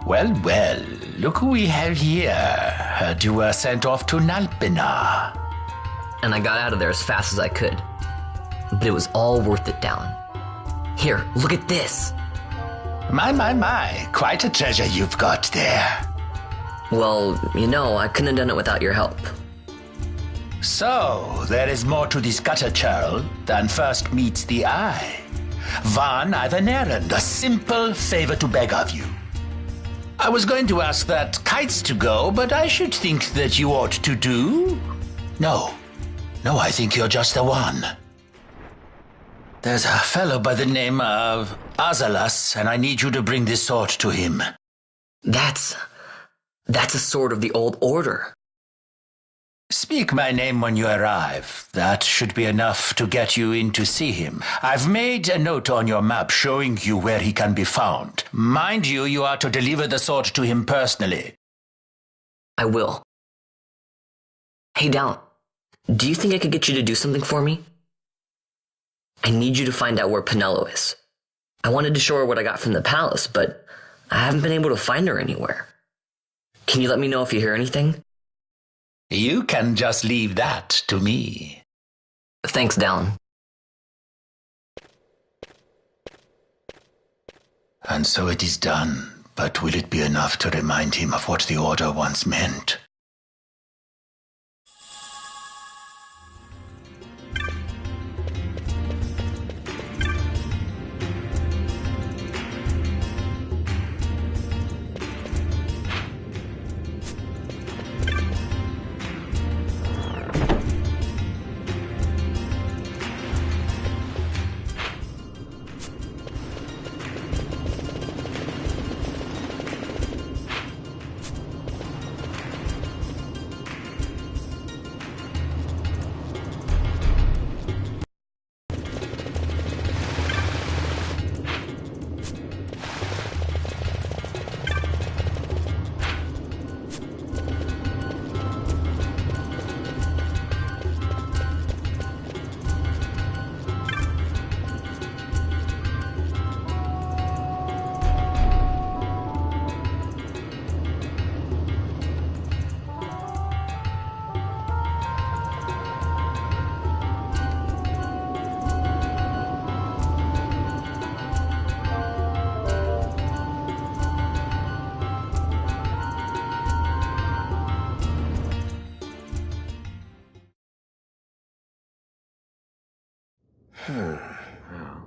Well, well, look who we have here. Heard you were sent off to Nalpina. And I got out of there as fast as I could. But it was all worth it, Down. Here, look at this. My. Quite a treasure you've got there. Well, you know, I couldn't have done it without your help. So, there is more to this gutter churl than first meets the eye. Van, I've an errand, a simple favor to beg of you. I was going to ask that kites to go, but I should think that you ought to do. No, I think you're just the one. There's a fellow by the name of Azalas, and I need you to bring this sword to him. That's a sword of the old order. Speak my name when you arrive. That should be enough to get you in to see him. I've made a note on your map showing you where he can be found. Mind you, you are to deliver the sword to him personally. I will. Hey, Down, do you think I could get you to do something for me? I need you to find out where Penelo is. I wanted to show her what I got from the palace, but I haven't been able to find her anywhere. Can you let me know if you hear anything? You can just leave that to me. Thanks, Down. And so it is done, but will it be enough to remind him of what the Order once meant?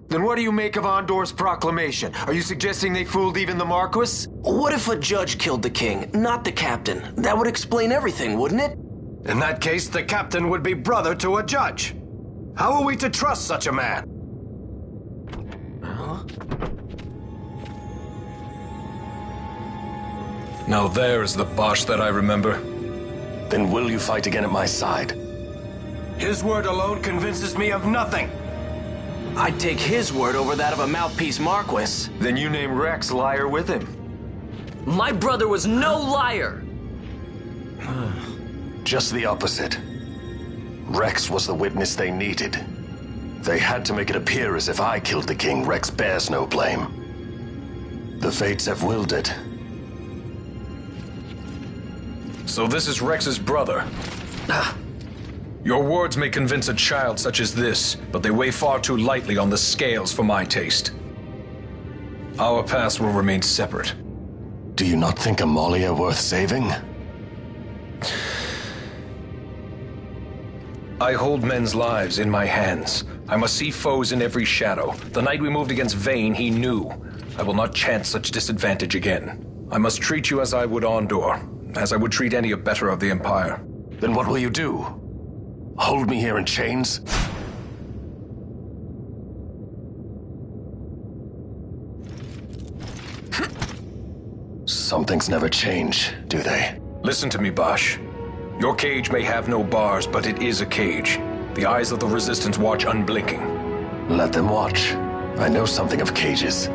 Then what do you make of Andor's proclamation? Are you suggesting they fooled even the Marquis? What if a judge killed the king, not the captain? That would explain everything, wouldn't it? In that case, the captain would be brother to a judge. How are we to trust such a man? Huh? Now there is the Bosch that I remember. Then will you fight again at my side? His word alone convinces me of nothing. I'd take his word over that of a mouthpiece Marquis. Then you name Rex liar with him. My brother was no liar! Just the opposite. Rex was the witness they needed. They had to make it appear as if I killed the king. Rex bears no blame. The fates have willed it. So this is Rex's brother. Your words may convince a child such as this, but they weigh far too lightly on the scales for my taste. Our past will remain separate. Do you not think Amalia worth saving? I hold men's lives in my hands. I must see foes in every shadow. The night we moved against Vayne, he knew. I will not chance such disadvantage again. I must treat you as I would Andor, as I would treat any abettor of the Empire. Then what will you do? Hold me here in chains? Some things never change, do they? Listen to me, Bosch. Your cage may have no bars, but it is a cage. The eyes of the Resistance watch unblinking. Let them watch. I know something of cages.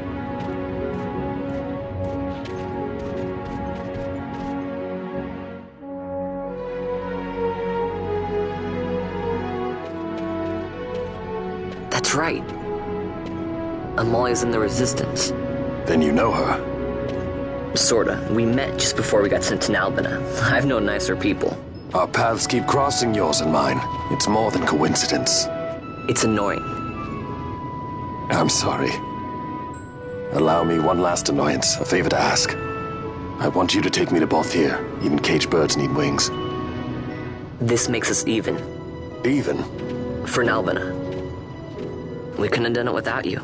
That's right. Amalia's in the Resistance. Then you know her. Sorta. We met just before we got sent to Nalbina. I've known nicer people. Our paths keep crossing, yours and mine. It's more than coincidence. It's annoying. I'm sorry. Allow me one last annoyance, a favor to ask. I want you to take me to Balthier. Even caged birds need wings. This makes us even. Even? For Nalbina. We couldn't have done it without you.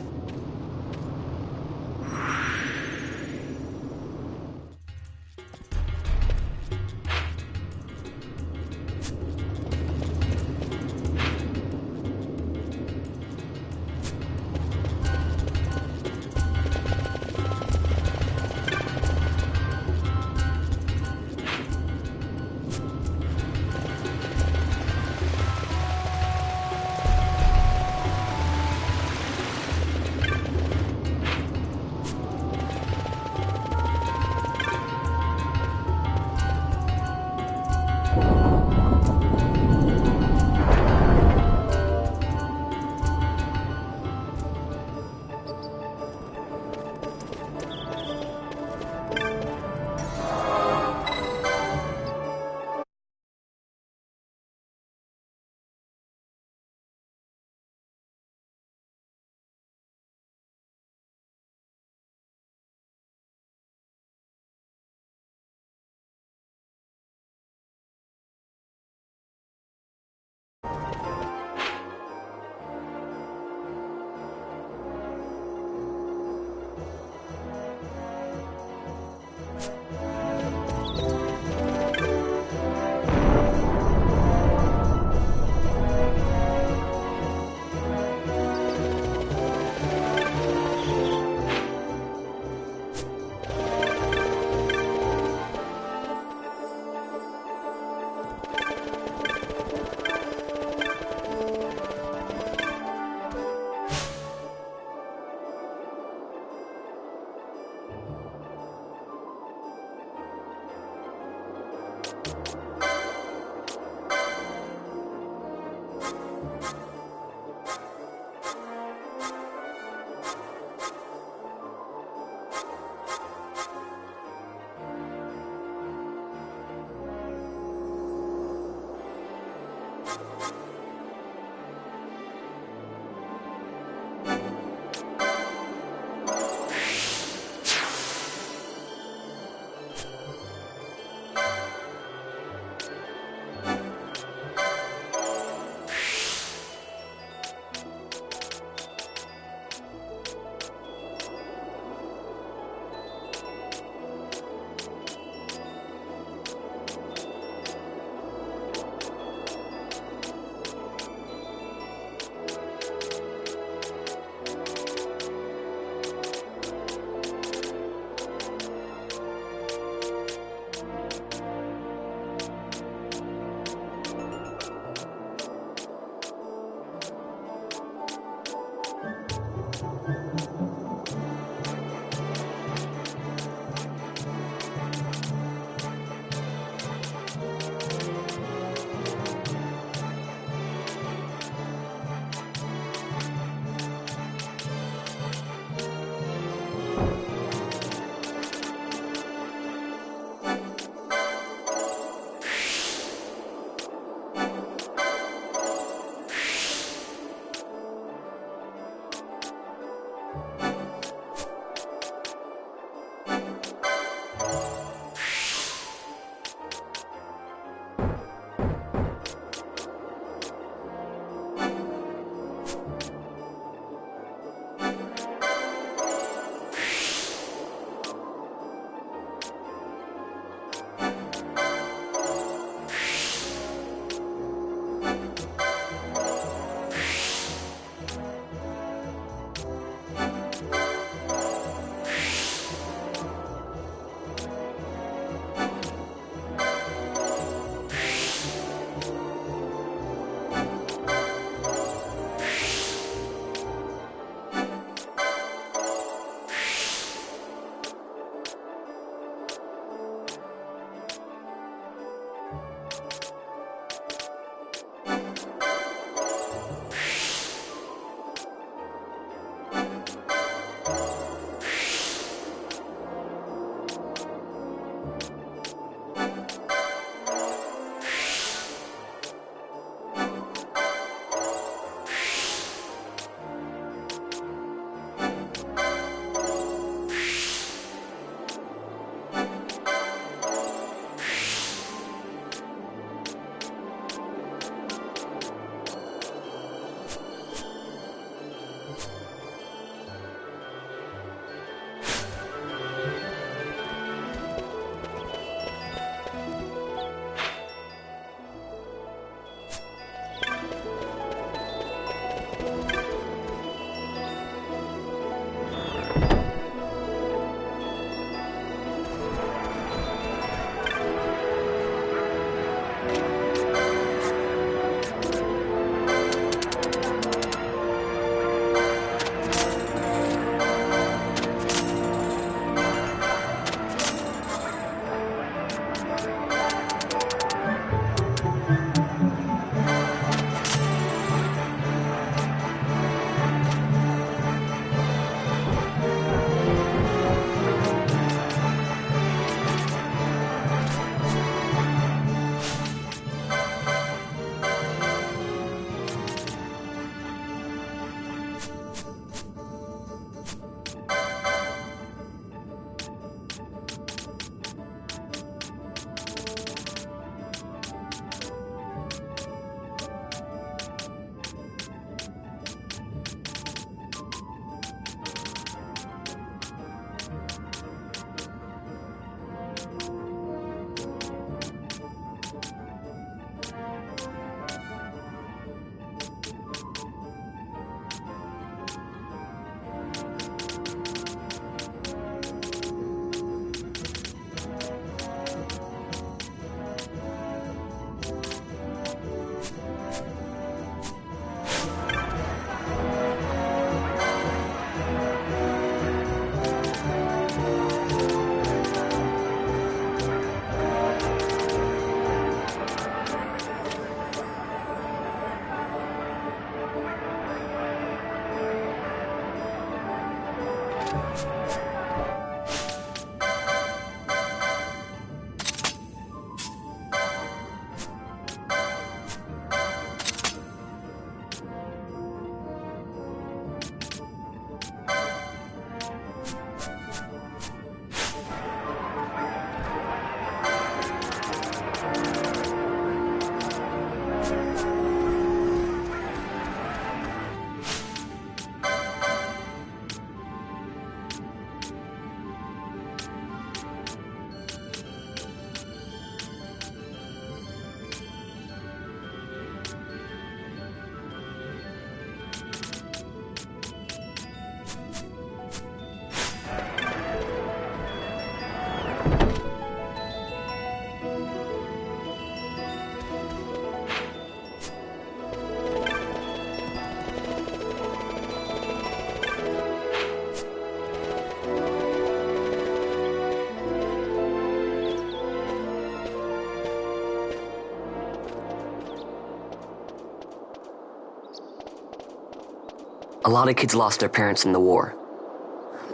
A lot of kids lost their parents in the war.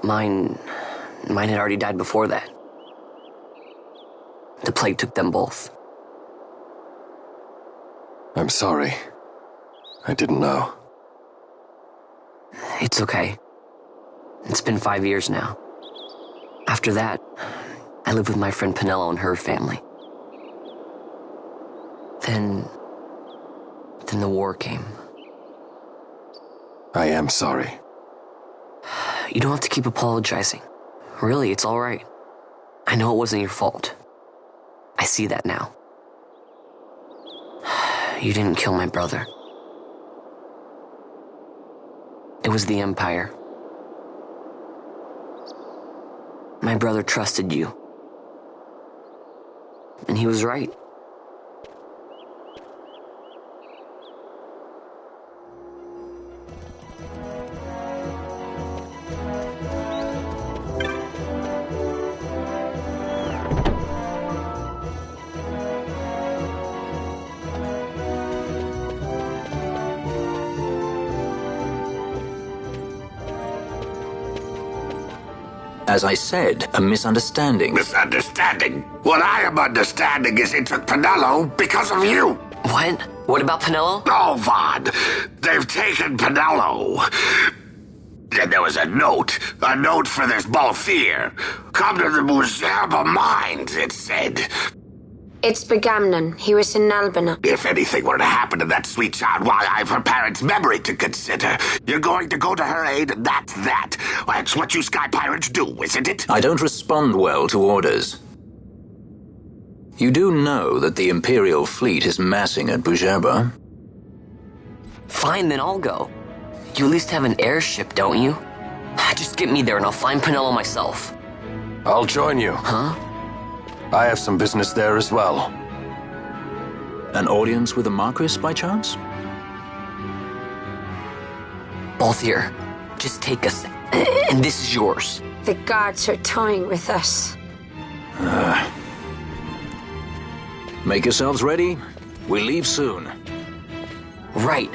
Mine had already died before that. The plague took them both. I'm sorry. I didn't know. It's okay. It's been 5 years now. After that, I lived with my friend Pinello and her family. Then the war came. I am sorry. You don't have to keep apologizing. Really, it's all right. I know it wasn't your fault. I see that now. You didn't kill my brother. It was the Empire. My brother trusted you. And he was right. As I said, a misunderstanding. Misunderstanding? What I am understanding is they took Pinello because of you. What? What about Pinello? Oh, Vaughn, they've taken Pinello. And there was a note for this Balthier. Come to the Muserba Mines, it said. It's Begamnon. He was in Albina. If anything were to happen to that sweet child, why, I've her parents' memory to consider. You're going to go to her aid, and that's that. That's what you sky pirates do, isn't it? I don't respond well to orders. You do know that the Imperial fleet is massing at Bujerba? Fine, then I'll go. You at least have an airship, don't you? Just get me there and I'll find Pinello myself. I'll join you. Huh? I have some business there as well. An audience with the Marquis, by chance? Balthier, just take us, and this is yours. The gods are toying with us. Make yourselves ready. We leave soon. Right.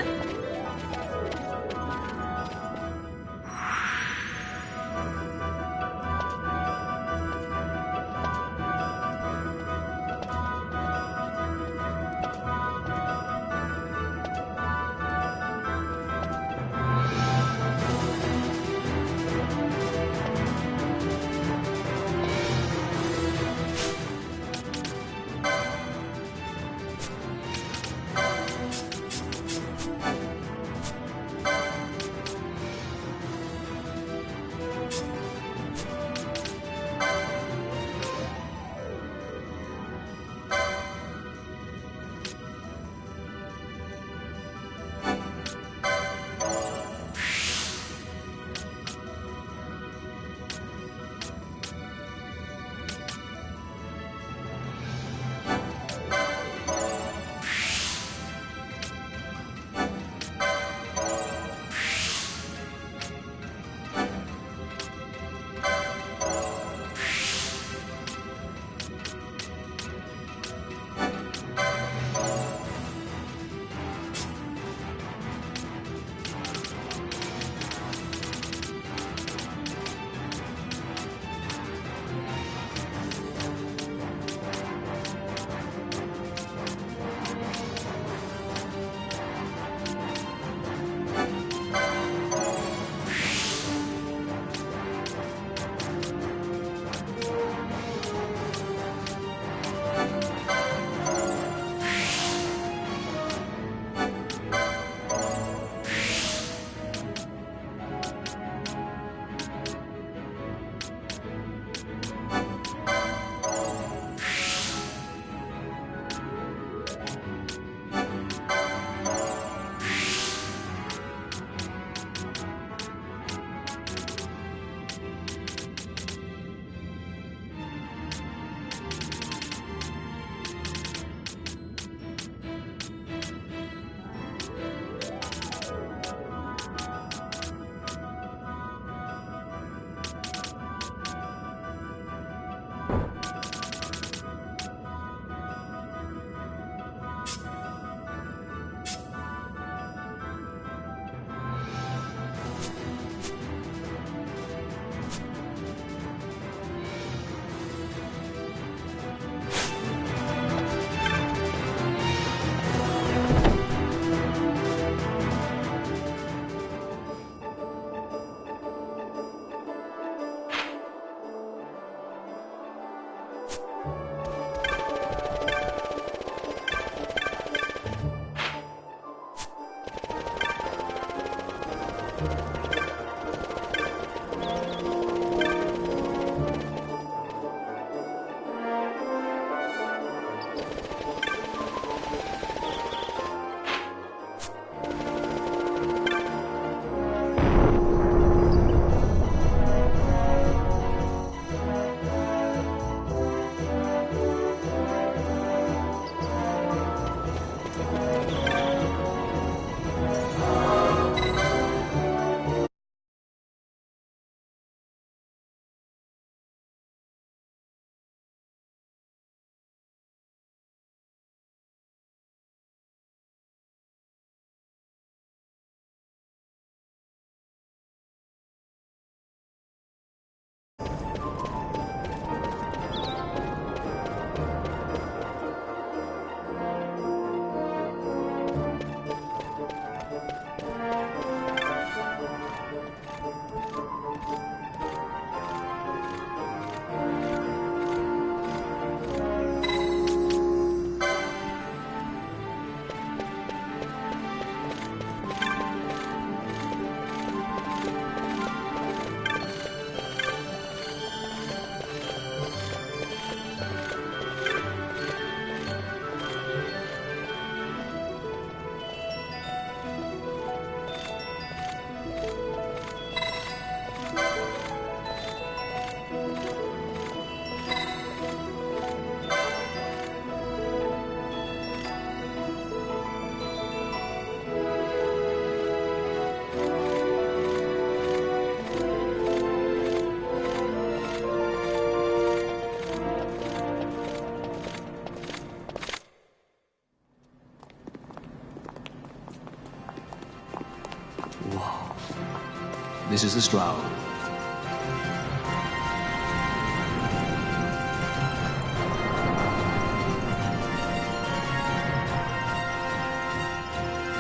This is the Stroud.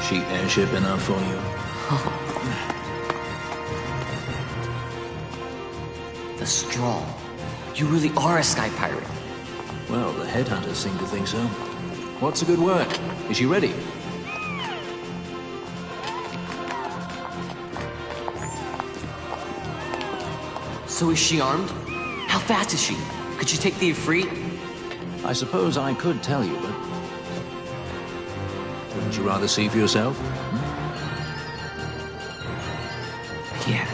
Sheet airship enough for you? The Straw. You really are a sky pirate. Well, the headhunters seem to think so. What's a good work? Is she ready? So is she armed? How fast is she? Could she take the Ifrit? I suppose I could tell you, but... Wouldn't you rather see for yourself? Yeah.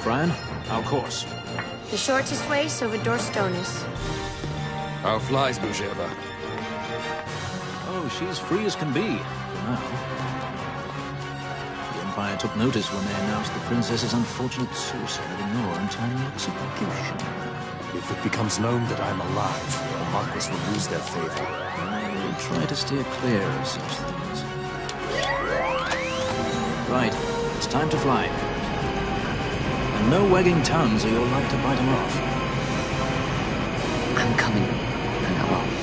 Fran, our course. The shortest way over Dorstones. How flies Bujeba? Oh, she's free as can be, for now. The Empire took notice when they announced the princess's unfortunate suicide in your untimely execution. If it becomes known that I'm alive, the Marquis will lose their favor. I will try to steer clear of such things. Right, it's time to fly. And no wagging tongues or you'll like to bite them off. I'm coming, Penelope.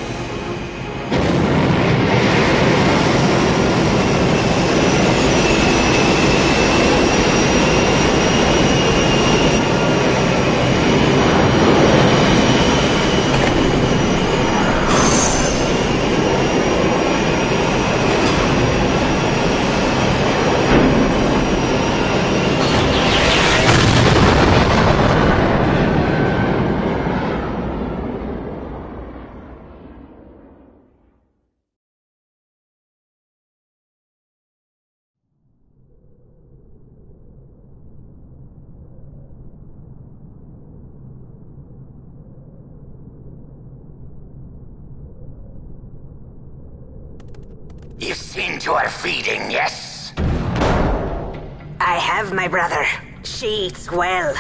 You've seen to her feeding, yes? I have, my brother. She eats well.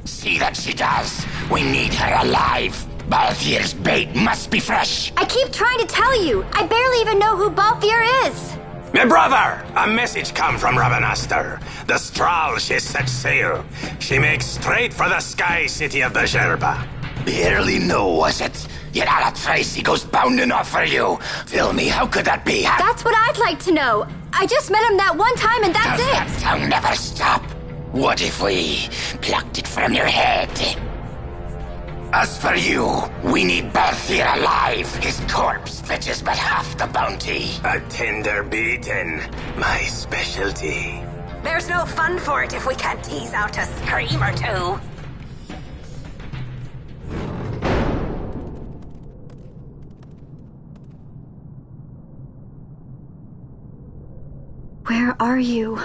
See that she does. We need her alive. Balthier's bait must be fresh. I keep trying to tell you. I barely even know who Balthier is. My brother! A message come from Ravenaster. The Strahl, she set sail. She makes straight for the sky city of Bujeba. Barely know, was it? Yet Ala Tracy goes bounding off for you. Tell me, how could that be? That's what I'd like to know. I just met him that one time and that's Does it. that tongue never stop? What if we plucked it from your head? As for you, we need Balthier alive. His corpse fetches but half the bounty. A tender beaten, my specialty. There's no fun for it if we can't tease out a scream or two. Where are you?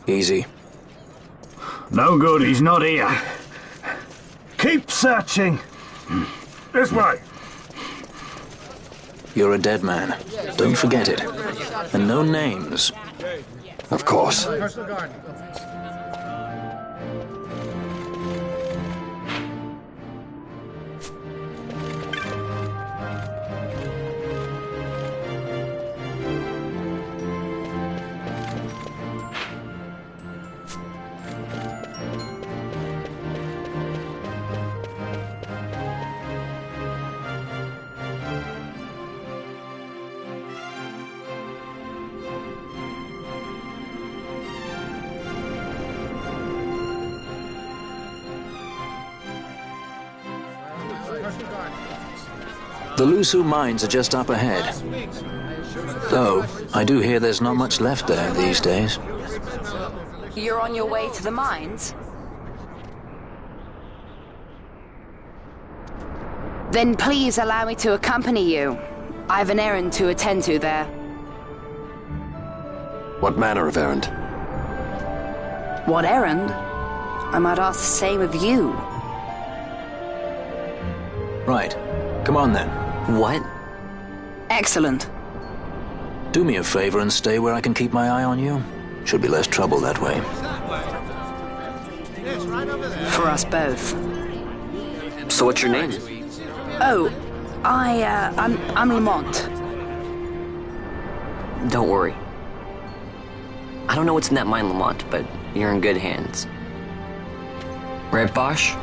Easy. No good, he's not here. Keep searching. This way. You're a dead man. Don't forget it. And no names. Of course. The Lusu mines are just up ahead. Though, I do hear there's not much left there these days. You're on your way to the mines? Then please allow me to accompany you. I have an errand to attend to there. What manner of errand? What errand? I might ask the same of you. Right. Come on then. What? Excellent. Do me a favor and stay where I can keep my eye on you. Should be less trouble that way. For us both. So what's your name? Oh, I'm Lamont. Don't worry. I don't know what's in that mine, Lamont, but you're in good hands. Right, Bosch?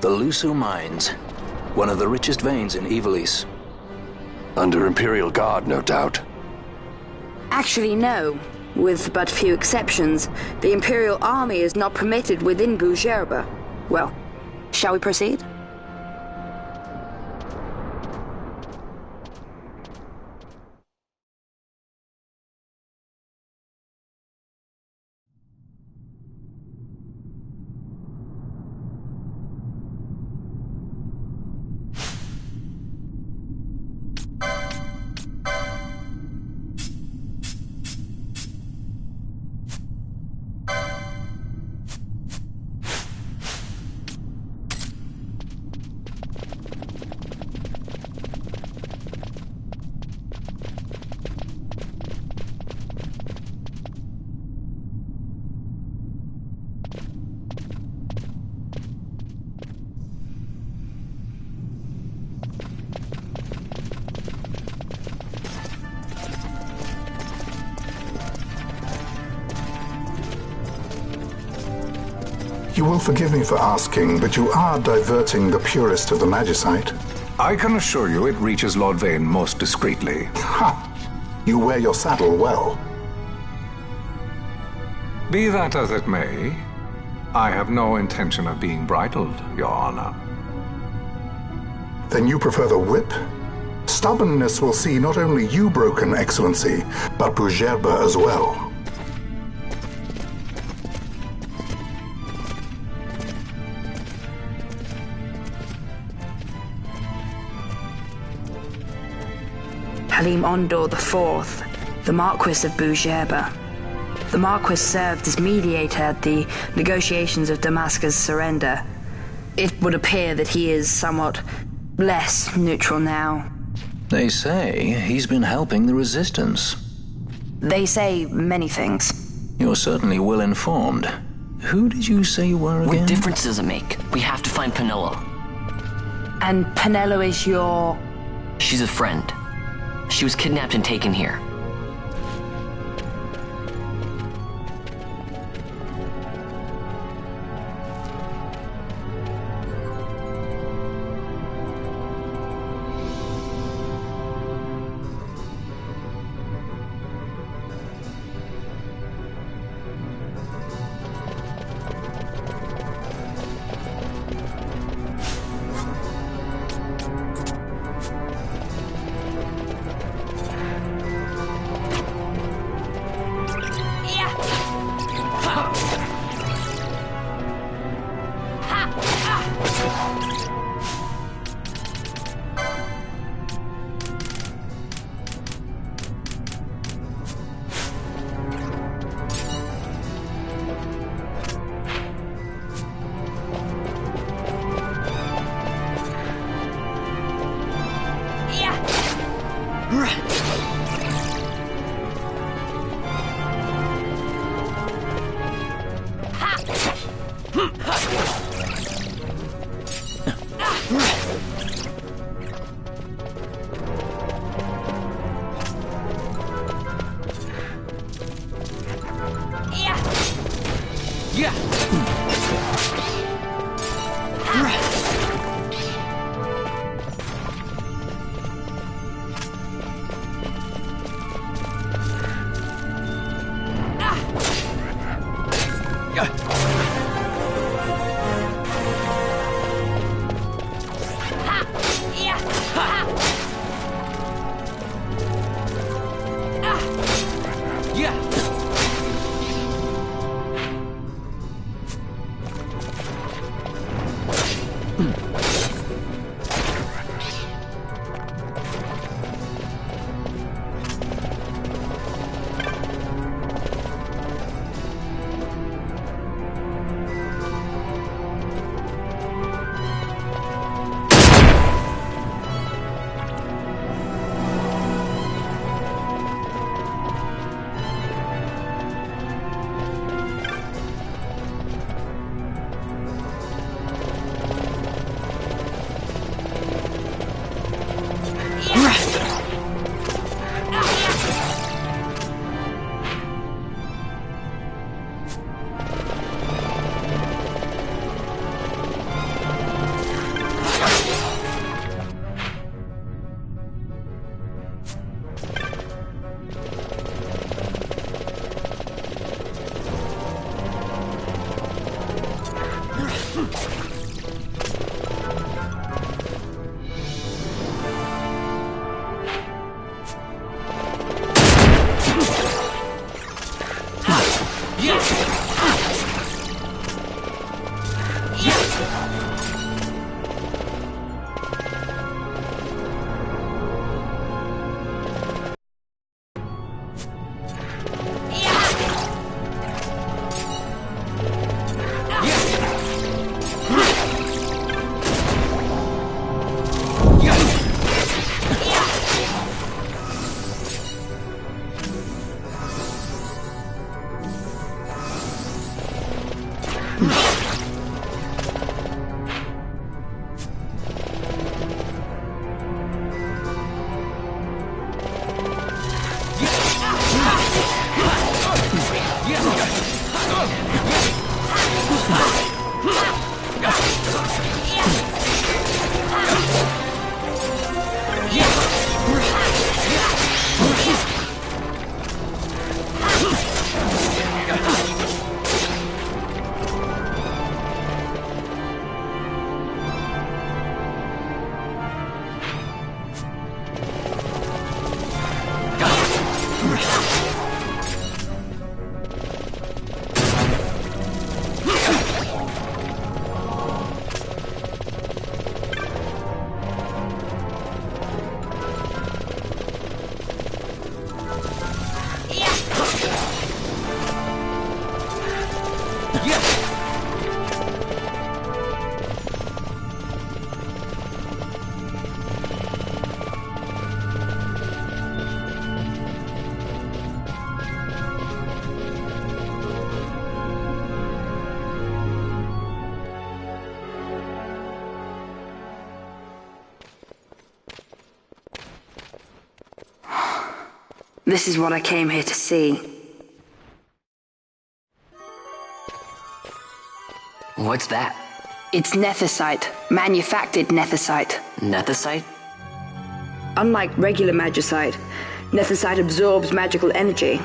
The Lusu Mines, one of the richest veins in Ivalice. Under Imperial Guard, no doubt. Actually, no. With but few exceptions, the Imperial Army is not permitted within Bujerba. Well, shall we proceed? You will forgive me for asking, but you are diverting the purest of the Magicite. I can assure you it reaches Lord Vane most discreetly. Ha! You wear your saddle well. Be that as it may, I have no intention of being bridled, Your Honor. Then you prefer the whip? Stubbornness will see not only you broken, Excellency, but Bujerba as well. Halim Ondor IV, the Marquis of Bujerba. The Marquis served as mediator at the negotiations of Damascus' surrender. It would appear that he is somewhat less neutral now. They say he's been helping the resistance. They say many things. You're certainly well informed. Who did you say you were again? What difference does it make? We have to find Penelo. And Penelo is your... She's a friend. She was kidnapped and taken here. This is what I came here to see. What's that? It's nethicite. Manufactured nethicite. Nethicite? Unlike regular magicite, nethicite absorbs magical energy.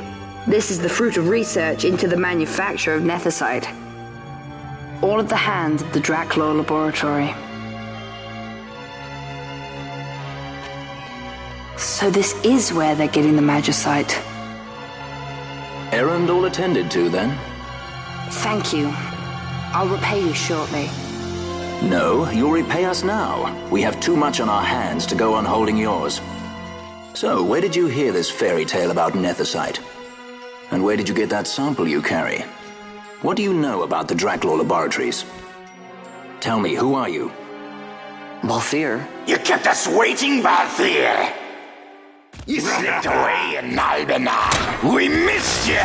This is the fruit of research into the manufacture of nethicite. All at the hands of the Draculaur Laboratory. So this is where they're getting the magicite. Errand all attended to, then? Thank you. I'll repay you shortly. No, you'll repay us now. We have too much on our hands to go on holding yours. So, where did you hear this fairy tale about nethicite? And where did you get that sample you carry? What do you know about the Draculaur Laboratories? Tell me, who are you? Balthier? You kept us waiting, Balthier! You slipped away in Albina! We missed you!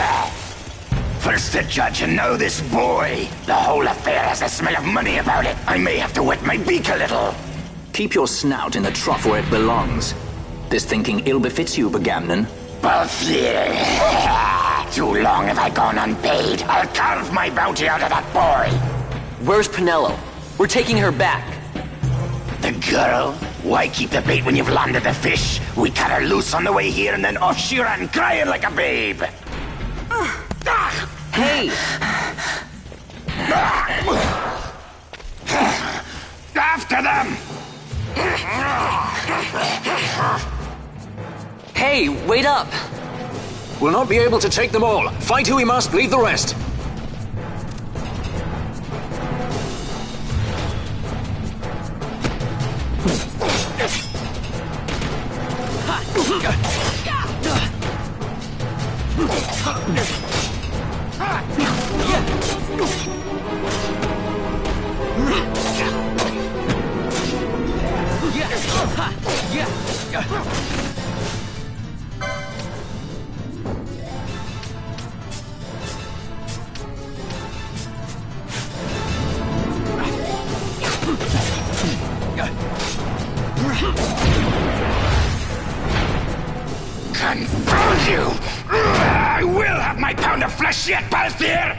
First the judge and now this boy. The whole affair has a smell of money about it. I may have to wet my beak a little. Keep your snout in the trough where it belongs. This thinking ill befits you, Begamnon. Balthier! Too long have I gone unpaid. I'll carve my bounty out of that boy. Where's Penelo? We're taking her back. The girl? Why keep the bait when you've landed the fish? We cut her loose on the way here and then off she ran crying like a babe. Hey! After them! Hey, wait up! We'll not be able to take them all. Fight who we must, leave the rest. Confound you! I will have my pound of flesh yet, Balthier!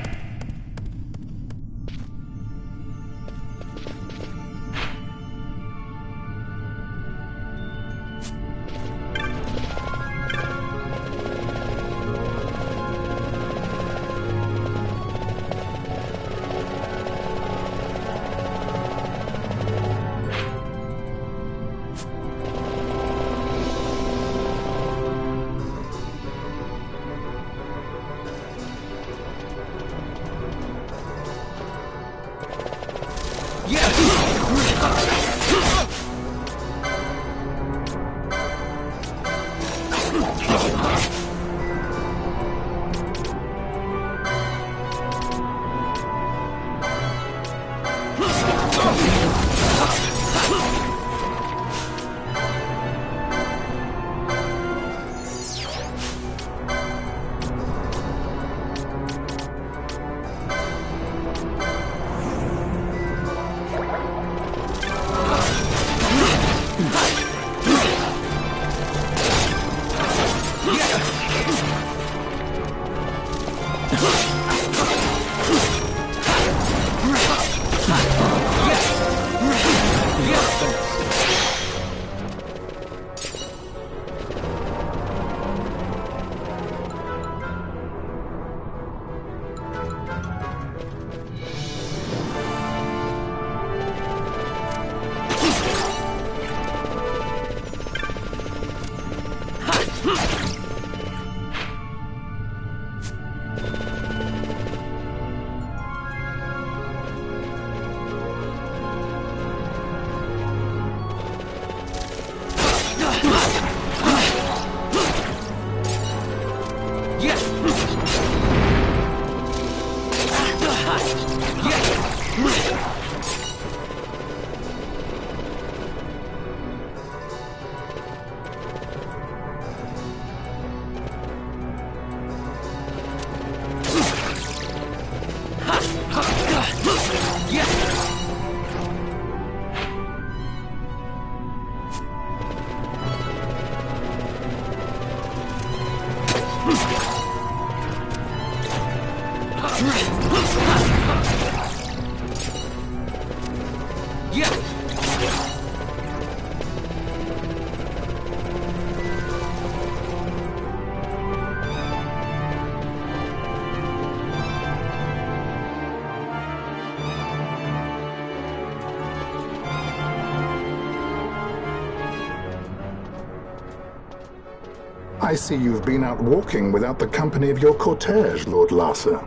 I see you've been out walking without the company of your cortege, Lord Larsa.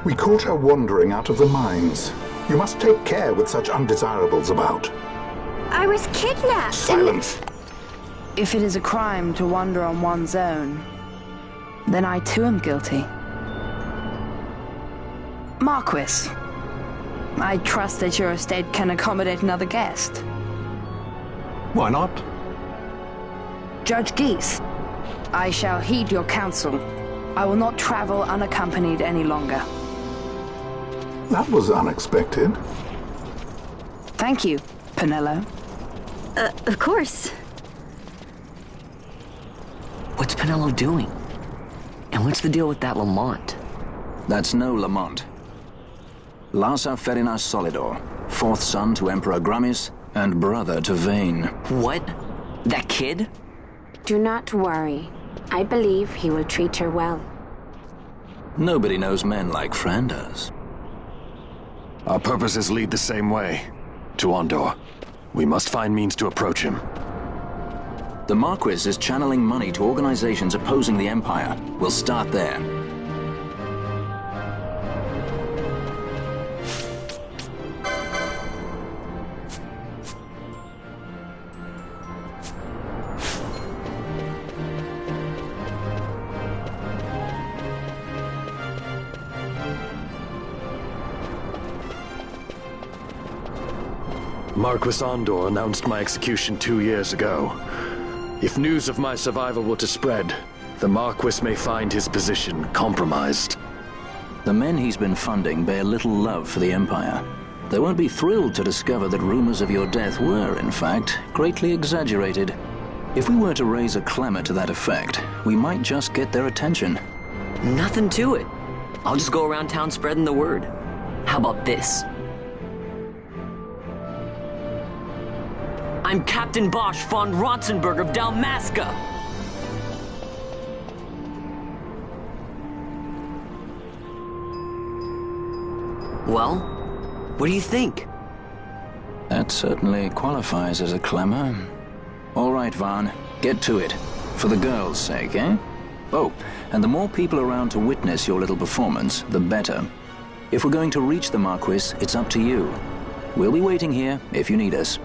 We caught her wandering out of the mines. You must take care with such undesirables about. I was kidnapped. Silence! If it is a crime to wander on one's own, then I too am guilty. Marquis, I trust that your estate can accommodate another guest. Why not? Judge Geese, I shall heed your counsel. I will not travel unaccompanied any longer. That was unexpected. Thank you, Penelo. Of course. What's Penelo doing? And what's the deal with that Lamont? That's no Lamont. Larsa Ferinas Solidor, fourth son to Emperor Gramis and brother to Vane. What? That kid? Do not worry. I believe he will treat her well. Nobody knows men like Franders. Our purposes lead the same way. To Ondor. We must find means to approach him. The Marquis is channeling money to organizations opposing the Empire. We'll start there. Marquis Ondor announced my execution 2 years ago. If news of my survival were to spread, the Marquis may find his position compromised. The men he's been funding bear little love for the Empire. They won't be thrilled to discover that rumors of your death were, in fact, greatly exaggerated. If we were to raise a clamor to that effect, we might just get their attention. Nothing to it. I'll just go around town spreading the word. How about this? I'm Captain Bosch von Ronsenberg of Dalmasca! Well, what do you think? That certainly qualifies as a clamor. All right, Vaughn, get to it. For the girls' sake, eh? Oh, and the more people around to witness your little performance, the better. If we're going to reach the Marquis, it's up to you. We'll be waiting here if you need us.